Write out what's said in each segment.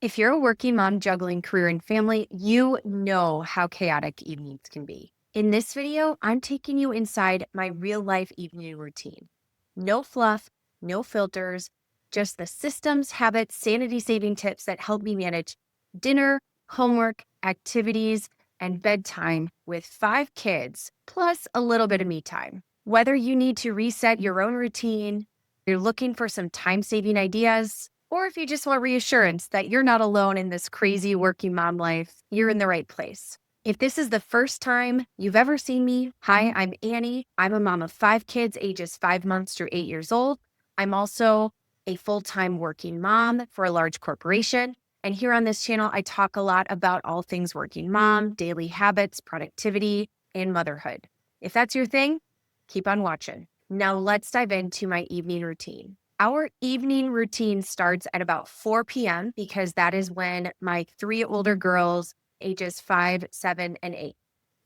If you're a working mom juggling career and family, you know how chaotic evenings can be. In this video, I'm taking you inside my real life evening routine. No fluff, no filters, just the systems, habits, sanity saving tips that help me manage dinner, homework, activities, and bedtime with 5 kids, plus a little bit of me time. Whether you need to reset your own routine, you're looking for some time saving ideas, or if you just want reassurance that you're not alone in this crazy working mom life, you're in the right place. If this is the first time you've ever seen me, hi, I'm Annie. I'm a mom of 5 kids, ages 5 months through 8 years old. I'm also a full-time working mom for a large corporation. And here on this channel, I talk a lot about all things working mom, daily habits, productivity, and motherhood. If that's your thing, keep on watching. Now let's dive into my evening routine. Our evening routine starts at about 4 p.m. because that is when my 3 older girls, ages 5, 7, and 8,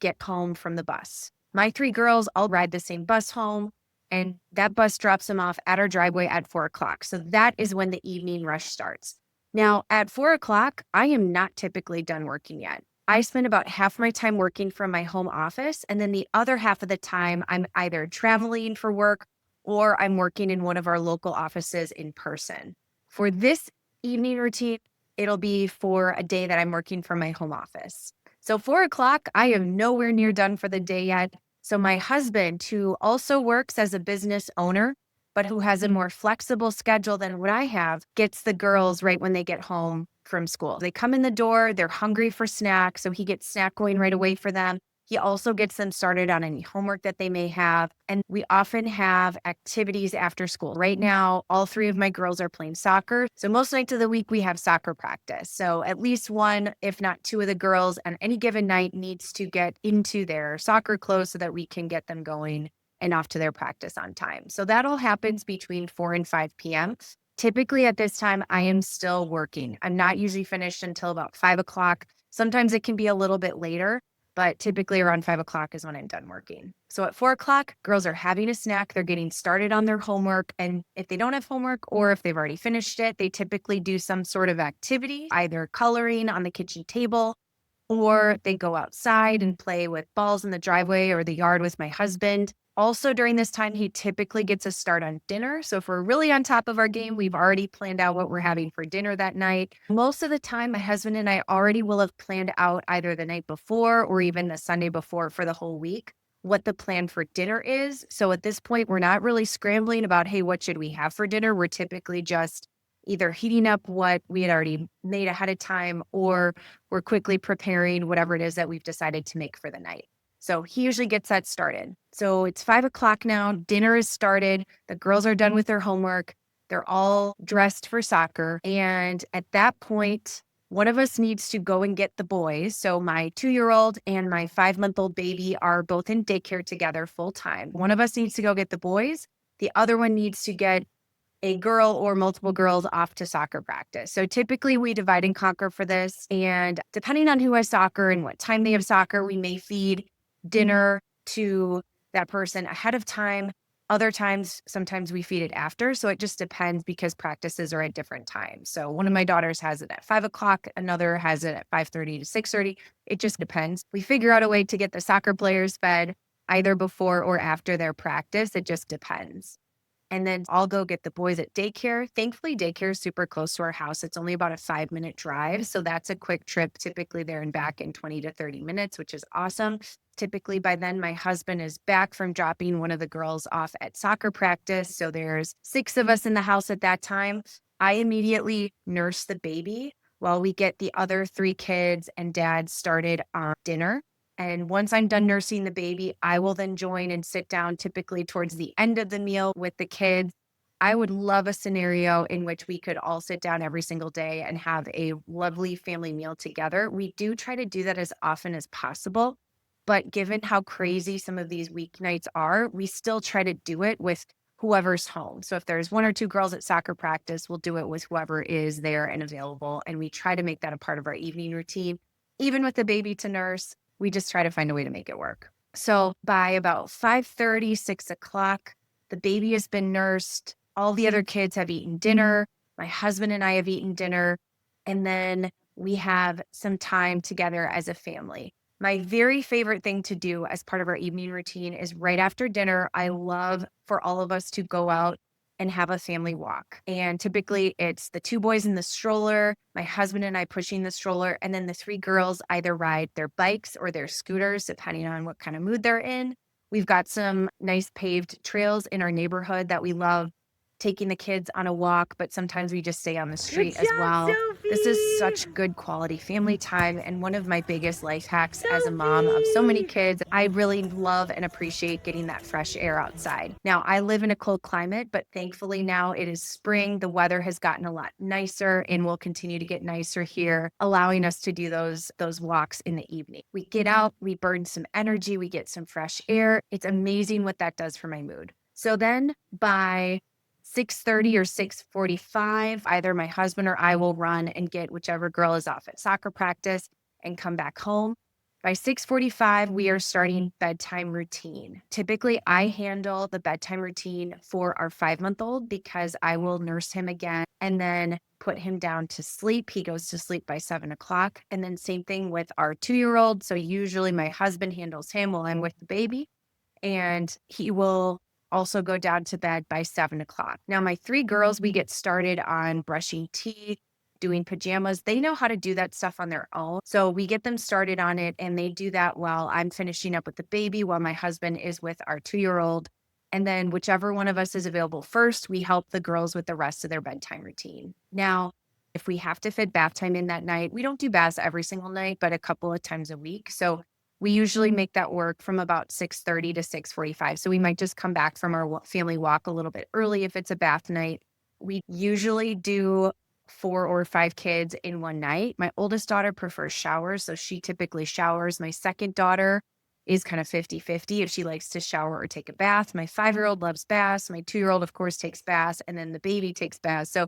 get home from the bus. My 3 girls all ride the same bus home, and that bus drops them off at our driveway at 4 o'clock. So that is when the evening rush starts. Now, at 4 o'clock, I am not typically done working yet. I spend about half my time working from my home office, and then the other half of the time, I'm either traveling for work or I'm working in one of our local offices in person. For this evening routine, it'll be for a day that I'm working from my home office. So 4 o'clock, I am nowhere near done for the day yet. So my husband, who also works as a business owner, but who has a more flexible schedule than what I have, gets the girls right when they get home from school. They come in the door, they're hungry for snacks, so he gets snack going right away for them. He also gets them started on any homework that they may have. And we often have activities after school. Right now, all 3 of my girls are playing soccer. So most nights of the week, we have soccer practice. So at least one, if not 2 of the girls on any given night needs to get into their soccer clothes so that we can get them going and off to their practice on time. So that all happens between 4 and 5 p.m. Typically at this time, I am still working. I'm not usually finished until about 5 o'clock. Sometimes it can be a little bit later, but typically around 5 o'clock is when I'm done working. So at 4 o'clock, girls are having a snack. They're getting started on their homework. And if they don't have homework or if they've already finished it, they typically do some sort of activity, either coloring on the kitchen table, or they go outside and play with balls in the driveway or the yard with my husband. Also, during this time, he typically gets a start on dinner. So if we're really on top of our game, we've already planned out what we're having for dinner that night. Most of the time, my husband and I already will have planned out either the night before or even the Sunday before for the whole week what the plan for dinner is. So at this point, we're not really scrambling about, hey, what should we have for dinner? We're typically just either heating up what we had already made ahead of time, or we're quickly preparing whatever it is that we've decided to make for the night. So he usually gets that started. So it's 5 o'clock now. Dinner is started. The girls are done with their homework. They're all dressed for soccer. And at that point, one of us needs to go and get the boys. So my 2-year-old and my 5-month-old baby are both in daycare together full time. One of us needs to go get the boys. The other one needs to get a girl or multiple girls off to soccer practice. So typically we divide and conquer for this. And depending on who has soccer and what time they have soccer, we may feed dinner to that person ahead of time. Other times, sometimes we feed it after. So it just depends because practices are at different times. So one of my daughters has it at 5 o'clock. Another has it at 5:30 to 6:30. It just depends. We figure out a way to get the soccer players fed either before or after their practice. It just depends. And then I'll go get the boys at daycare. Thankfully, daycare is super close to our house. It's only about a 5-minute drive. So that's a quick trip, typically there and back in 20 to 30 minutes, which is awesome. Typically by then, my husband is back from dropping one of the girls off at soccer practice. So there's 6 of us in the house at that time. I immediately nurse the baby while we get the other 3 kids and dad started on dinner. And once I'm done nursing the baby, I will then join and sit down typically towards the end of the meal with the kids. I would love a scenario in which we could all sit down every single day and have a lovely family meal together. We do try to do that as often as possible. But given how crazy some of these weeknights are, we still try to do it with whoever's home. So if there's 1 or 2 girls at soccer practice, we'll do it with whoever is there and available. And we try to make that a part of our evening routine. Even with the baby to nurse, we just try to find a way to make it work. So by about 5:30, 6 o'clock, the baby has been nursed. All the other kids have eaten dinner. My husband and I have eaten dinner. And then we have some time together as a family. My very favorite thing to do as part of our evening routine is right after dinner. I love for all of us to go out and have a family walk. And typically it's the two boys in the stroller, my husband and I pushing the stroller, and then the three girls either ride their bikes or their scooters, depending on what kind of mood they're in. We've got some nice paved trails in our neighborhood that we love taking the kids on a walk, but sometimes we just stay on the Good street as job, well. This is Sophie! such good quality family time and one of my biggest life hacks as a mom of so many Sophie! kids. I really love and appreciate getting that fresh air outside. Now, I live in a cold climate, but thankfully now it is spring. The weather has gotten a lot nicer and will continue to get nicer here, allowing us to do those walks in the evening. We get out, we burn some energy, we get some fresh air. It's amazing what that does for my mood. So then by 6:30 or 6:45, either my husband or I will run and get whichever girl is off at soccer practice and come back home. By 6:45, we are starting bedtime routine. Typically, I handle the bedtime routine for our 5-month-old because I will nurse him again and then put him down to sleep. He goes to sleep by 7 o'clock. And then same thing with our 2-year-old. So usually my husband handles him while I'm with the baby, and he will also go down to bed by 7 o'clock. Now, my three girls, we get started on brushing teeth, doing pajamas. They know how to do that stuff on their own. So we get them started on it, and they do that while I'm finishing up with the baby, while my husband is with our 2-year-old. And then whichever one of us is available first, we help the girls with the rest of their bedtime routine. Now, if we have to fit bath time in that night, we don't do baths every single night, but a couple of times a week. So we usually make that work from about 6:30 to 6:45. So we might just come back from our family walk a little bit early if it's a bath night. We usually do 4 or 5 kids in one night. My oldest daughter prefers showers, so she typically showers. My second daughter is kind of 50-50 if she likes to shower or take a bath. My 5-year-old loves baths. My 2-year-old, of course, takes baths, and then the baby takes baths. So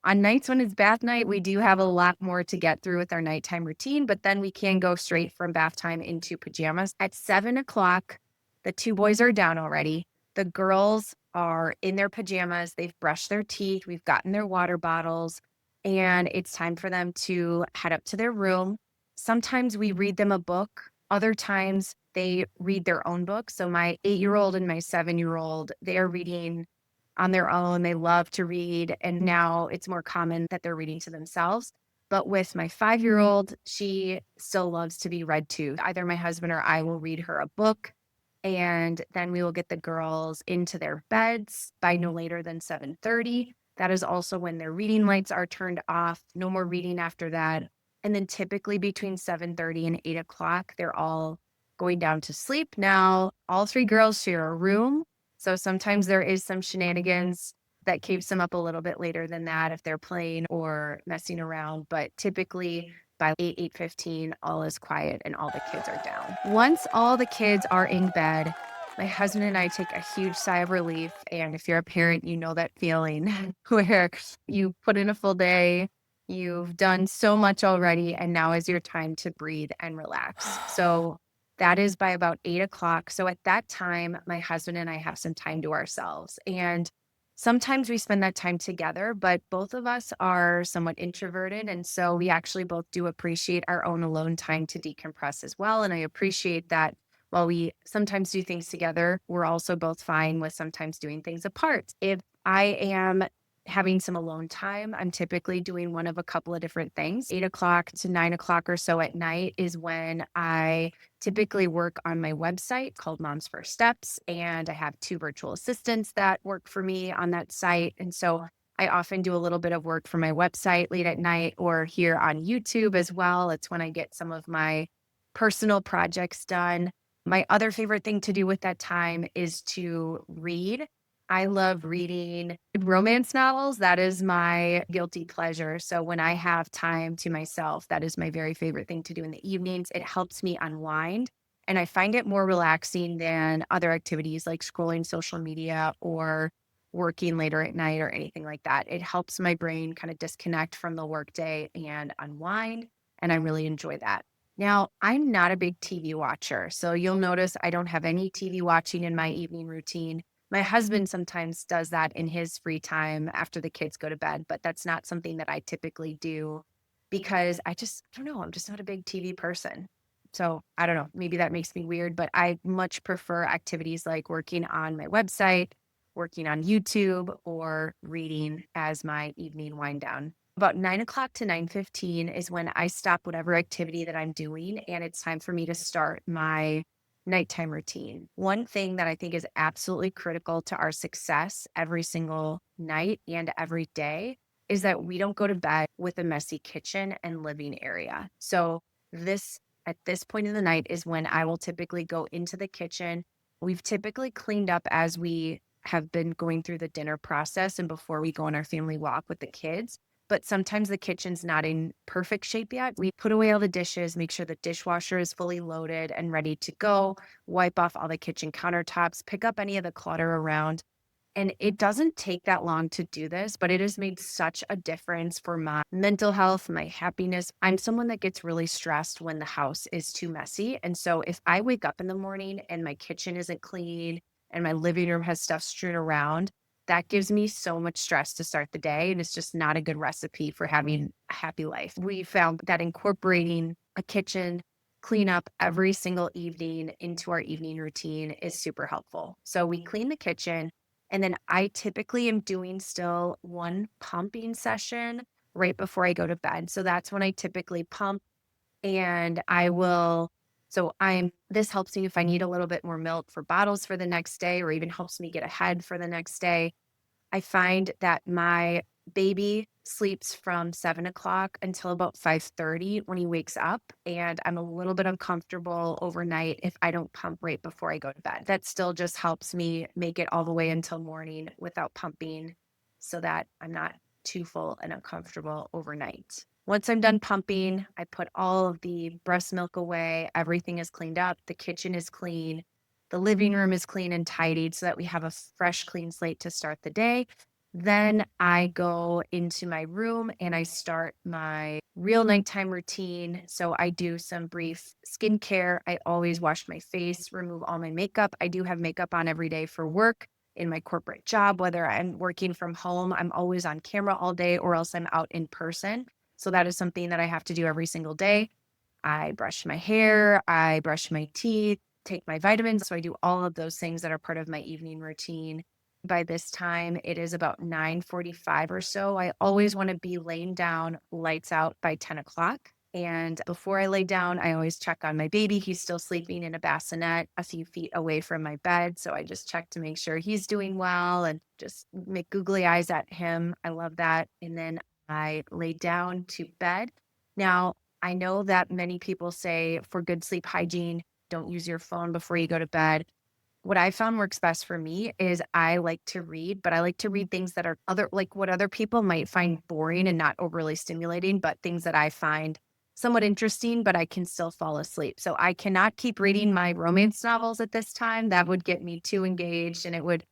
on nights when it's bath night, we do have a lot more to get through with our nighttime routine, but then we can go straight from bath time into pajamas. At 7 o'clock, the two boys are down already. The girls are in their pajamas. They've brushed their teeth. We've gotten their water bottles, and it's time for them to head up to their room. Sometimes we read them a book. Other times they read their own book. So my 8-year-old and my 7-year-old, they are reading on their own. They love to read. And now it's more common that they're reading to themselves. But with my 5-year-old, she still loves to be read to. Either my husband or I will read her a book, and then we will get the girls into their beds by no later than 7:30. That is also when their reading lights are turned off. No more reading after that. And then typically between 7:30 and 8 o'clock, they're all going down to sleep. Now, all three girls share a room, so sometimes there is some shenanigans that keeps them up a little bit later than that if they're playing or messing around. But typically by 8:15, all is quiet and all the kids are down. Once all the kids are in bed, my husband and I take a huge sigh of relief. And if you're a parent, you know that feeling where you put in a full day, you've done so much already, and now is your time to breathe and relax. So that is by about 8 o'clock. So at that time, my husband and I have some time to ourselves. And sometimes we spend that time together, but both of us are somewhat introverted. And so we actually both do appreciate our own alone time to decompress as well. And I appreciate that while we sometimes do things together, we're also both fine with sometimes doing things apart. If I am having some alone time, I'm typically doing one of a couple of different things. 8 o'clock to 9 o'clock or so at night is when I typically work on my website called Mom's First Steps. And I have 2 virtual assistants that work for me on that site. And so I often do a little bit of work for my website late at night or here on YouTube as well. It's when I get some of my personal projects done. My other favorite thing to do with that time is to read. I love reading romance novels. That is my guilty pleasure. So when I have time to myself, that is my very favorite thing to do in the evenings. It helps me unwind, and I find it more relaxing than other activities like scrolling social media or working later at night or anything like that. It helps my brain kind of disconnect from the workday and unwind, and I really enjoy that. Now, I'm not a big TV watcher, so you'll notice I don't have any TV watching in my evening routine. My husband sometimes does that in his free time after the kids go to bed, but that's not something that I typically do because I don't know, I'm just not a big TV person. So I don't know, maybe that makes me weird, but I much prefer activities like working on my website, working on YouTube, or reading as my evening wind down. About 9 o'clock to 9:15 is when I stop whatever activity that I'm doing, and it's time for me to start my nighttime routine. One thing that I think is absolutely critical to our success every single night and every day is that we don't go to bed with a messy kitchen and living area. So this at this point in the night is when I will typically go into the kitchen. We've typically cleaned up as we have been going through the dinner process and before we go on our family walk with the kids. But sometimes the kitchen's not in perfect shape yet. We put away all the dishes, make sure the dishwasher is fully loaded and ready to go, wipe off all the kitchen countertops, pick up any of the clutter around. And it doesn't take that long to do this, but it has made such a difference for my mental health, my happiness. I'm someone that gets really stressed when the house is too messy. And so if I wake up in the morning and my kitchen isn't clean and my living room has stuff strewn around, that gives me so much stress to start the day. And it's just not a good recipe for having a happy life. We found that incorporating a kitchen cleanup every single evening into our evening routine is super helpful. So we clean the kitchen, and then I typically am doing still one pumping session right before I go to bed. So that's when I typically pump, and this helps me if I need a little bit more milk for bottles for the next day, or even helps me get ahead for the next day. I find that my baby sleeps from 7 o'clock until about 5:30 when he wakes up, and I'm a little bit uncomfortable overnight if I don't pump right before I go to bed. That still just helps me make it all the way until morning without pumping so that I'm not too full and uncomfortable overnight. Once I'm done pumping, I put all of the breast milk away. Everything is cleaned up. The kitchen is clean. The living room is clean and tidied so that we have a fresh, clean slate to start the day. Then I go into my room and I start my real nighttime routine. So I do some brief skincare. I always wash my face, remove all my makeup. I do have makeup on every day for work in my corporate job, whether I'm working from home, I'm always on camera all day, or else I'm out in person. So that is something that I have to do every single day. I brush my hair, I brush my teeth, take my vitamins. So I do all of those things that are part of my evening routine. By this time, it is about 9:45 or so. I always want to be laying down, lights out by 10 o'clock. And before I lay down, I always check on my baby. He's still sleeping in a bassinet a few feet away from my bed. So I just check to make sure he's doing well and just make googly eyes at him. I love that. And then I lay down to bed. Now, I know that many people say for good sleep hygiene, don't use your phone before you go to bed. What I found works best for me is I like to read, but I like to read things that are like what other people might find boring and not overly stimulating, but things that I find somewhat interesting, but I can still fall asleep. So I cannot keep reading my romance novels at this time. That would get me too engaged and it would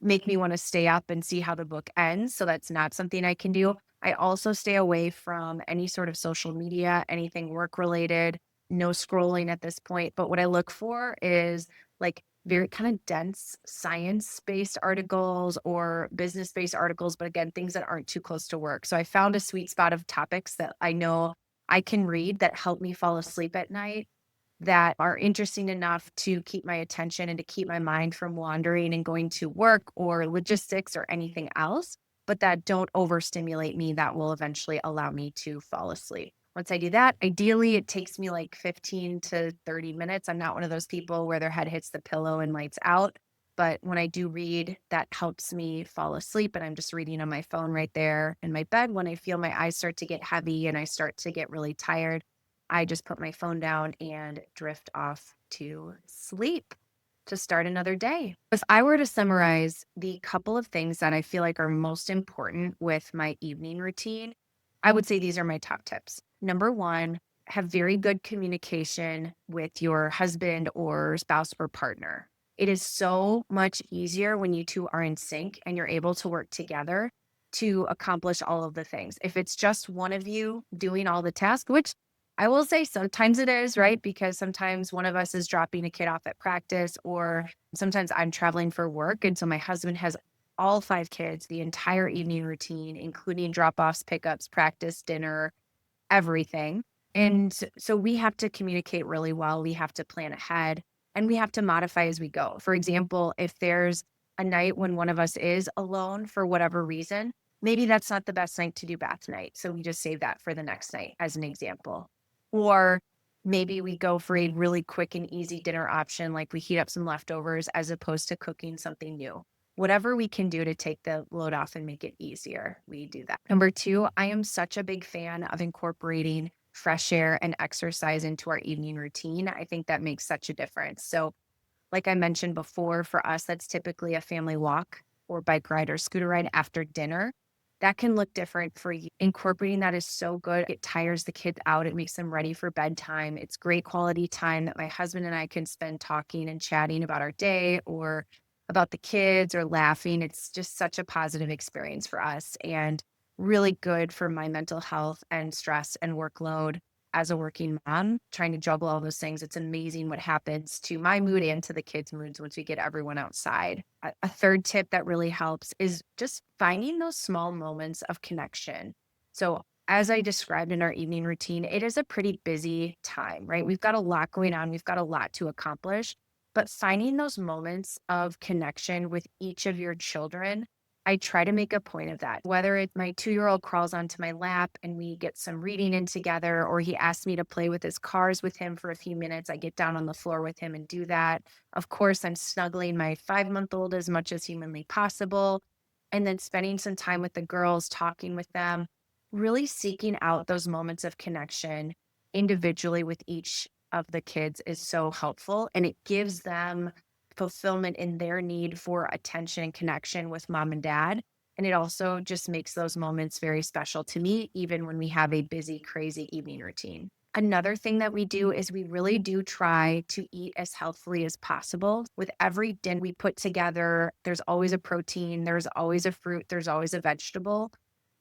make me want to stay up and see how the book ends. So that's not something I can do. I also stay away from any sort of social media, anything work related, no scrolling at this point. But what I look for is like very kind of dense science based articles or business based articles, but again, things that aren't too close to work. So I found a sweet spot of topics that I know I can read that help me fall asleep at night that are interesting enough to keep my attention and to keep my mind from wandering and going to work or logistics or anything else, but that don't overstimulate me that will eventually allow me to fall asleep. Once I do that, ideally it takes me like 15 to 30 minutes. I'm not one of those people where their head hits the pillow and lights out. But when I do read, that helps me fall asleep. And I'm just reading on my phone right there in my bed. When I feel my eyes start to get heavy and I start to get really tired, I just put my phone down and drift off to sleep to start another day. If I were to summarize the couple of things that I feel like are most important with my evening routine, I would say these are my top tips. Number one, have very good communication with your husband or spouse or partner. It is so much easier when you two are in sync and you're able to work together to accomplish all of the things. If it's just one of you doing all the tasks, which I will say sometimes it is, right? Because sometimes one of us is dropping a kid off at practice, or sometimes I'm traveling for work. And so my husband has all five kids, the entire evening routine, including drop offs, pickups, practice, dinner, everything. And so we have to communicate really well. We have to plan ahead and we have to modify as we go. For example, if there's a night when one of us is alone for whatever reason, maybe that's not the best night to do bath night. So we just save that for the next night as an example. Or maybe we go for a really quick and easy dinner option, like we heat up some leftovers as opposed to cooking something new. Whatever we can do to take the load off and make it easier, we do that. Number two, I am such a big fan of incorporating fresh air and exercise into our evening routine. I think that makes such a difference. So like I mentioned before, for us, that's typically a family walk or bike ride or scooter ride after dinner. That can look different for you. Incorporating that is so good. It tires the kids out. It makes them ready for bedtime. It's great quality time that my husband and I can spend talking and chatting about our day or about the kids or laughing. It's just such a positive experience for us and really good for my mental health and stress and workload as a working mom, trying to juggle all those things. It's amazing what happens to my mood and to the kids' moods once we get everyone outside. A third tip that really helps is just finding those small moments of connection. So, as I described in our evening routine, it is a pretty busy time, right? We've got a lot going on, we've got a lot to accomplish, but finding those moments of connection with each of your children, I try to make a point of that. Whether it's my 2-year-old crawls onto my lap and we get some reading in together, or he asks me to play with his cars with him for a few minutes, I get down on the floor with him and do that. Of course, I'm snuggling my 5-month-old as much as humanly possible, and then spending some time with the girls, talking with them, really seeking out those moments of connection individually with each of the kids is so helpful. And it gives them fulfillment in their need for attention and connection with mom and dad. And it also just makes those moments very special to me, even when we have a busy, crazy evening routine. Another thing that we do is we really do try to eat as healthfully as possible. With every dinner we put together, there's always a protein, there's always a fruit, there's always a vegetable.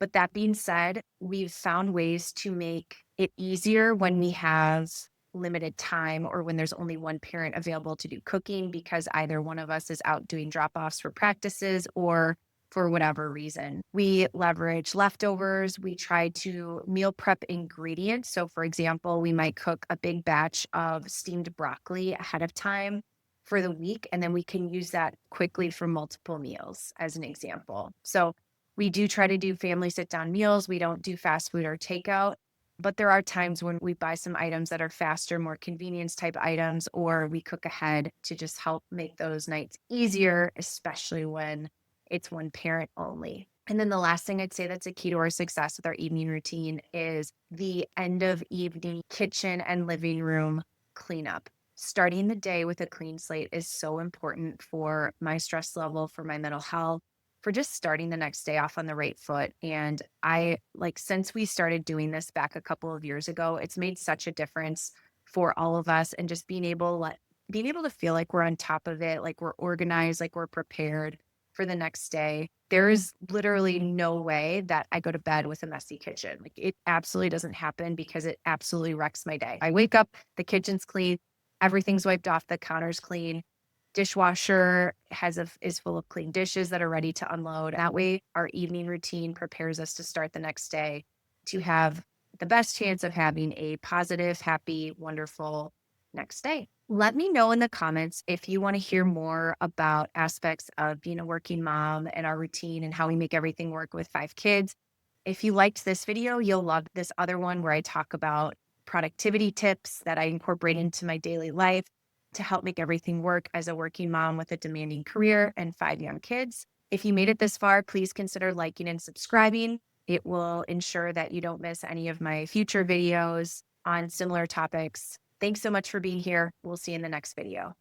But that being said, we've found ways to make it easier when we have limited time or when there's only one parent available to do cooking because either one of us is out doing drop offs for practices or for whatever reason. We leverage leftovers. We try to meal prep ingredients. So, for example, we might cook a big batch of steamed broccoli ahead of time for the week, and then we can use that quickly for multiple meals, as an example. So, we do try to do family sit down meals. We don't do fast food or takeout. But there are times when we buy some items that are faster, more convenience type items, or we cook ahead to just help make those nights easier, especially when it's one parent only. And then the last thing I'd say that's a key to our success with our evening routine is the end of evening kitchen and living room cleanup. Starting the day with a clean slate is so important for my stress level, for my mental health, for just starting the next day off on the right foot. And I like, since we started doing this back a couple of years ago, it's made such a difference for all of us and just being able to feel like we're on top of it, like we're organized, like we're prepared for the next day. There is literally no way that I go to bed with a messy kitchen. Like it absolutely doesn't happen because it absolutely wrecks my day. I wake up, the kitchen's clean, everything's wiped off, the counter's clean, dishwasher is full of clean dishes that are ready to unload. That way, our evening routine prepares us to start the next day to have the best chance of having a positive, happy, wonderful next day. Let me know in the comments if you want to hear more about aspects of being a working mom and our routine and how we make everything work with 5 kids. If you liked this video, you'll love this other one where I talk about productivity tips that I incorporate into my daily life to help make everything work as a working mom with a demanding career and 5 young kids. If you made it this far, please consider liking and subscribing. It will ensure that you don't miss any of my future videos on similar topics. Thanks so much for being here. We'll see you in the next video.